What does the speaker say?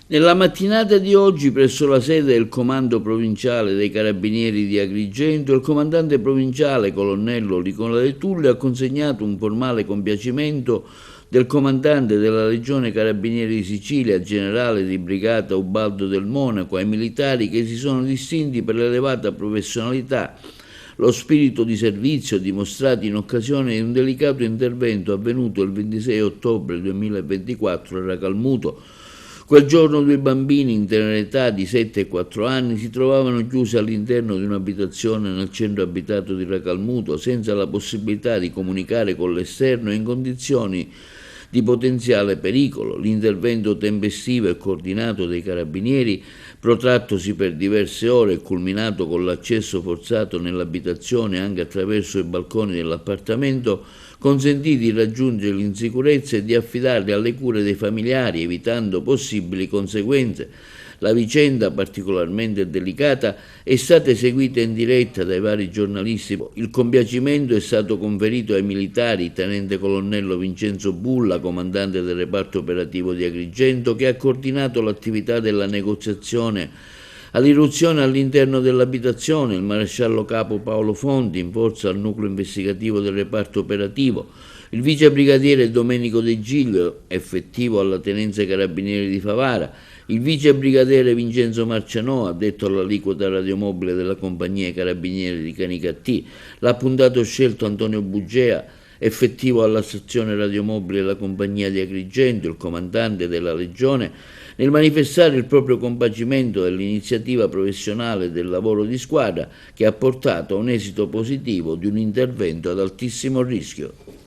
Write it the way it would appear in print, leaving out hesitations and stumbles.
Nella mattinata di oggi, presso la sede del Comando Provinciale dei Carabinieri di Agrigento, il comandante provinciale, colonnello Nicola De Tulli, ha consegnato un formale compiacimento del comandante della Legione Carabinieri di Sicilia, generale di brigata Ubaldo del Monaco, ai militari che si sono distinti per l'elevata professionalità, lo spirito di servizio dimostrati in occasione di un delicato intervento avvenuto il 26 ottobre 2024 a Racalmuto. Quel giorno due bambini in tenera età di 7 e 4 anni si trovavano chiusi all'interno di un'abitazione nel centro abitato di Racalmuto senza la possibilità di comunicare con l'esterno in condizioni di potenziale pericolo. L'intervento tempestivo e coordinato dei carabinieri, protrattosi per diverse ore e culminato con l'accesso forzato nell'abitazione anche attraverso i balconi dell'appartamento, consentì di raggiungere l'insicurezza e di affidarli alle cure dei familiari, evitando possibili conseguenze. La vicenda, particolarmente delicata, è stata eseguita in diretta dai vari giornalisti. Il compiacimento è stato conferito ai militari, tenente colonnello Vincenzo Bulla, comandante del reparto operativo di Agrigento, che ha coordinato l'attività della negoziazione all'irruzione all'interno dell'abitazione, il maresciallo capo Paolo Fonti, in forza al nucleo investigativo del reparto operativo, il vice brigadiere Domenico De Giglio, effettivo alla tenenza carabinieri di Favara, il vice brigadiere Vincenzo Marcianò, addetto all'aliquota radiomobile della compagnia carabinieri di Canicattì, l'appuntato scelto Antonio Bugea, effettivo alla stazione radiomobile della compagnia di Agrigento, il comandante della Legione, nel manifestare il proprio compagimento dell'iniziativa professionale del lavoro di squadra che ha portato a un esito positivo di un intervento ad altissimo rischio.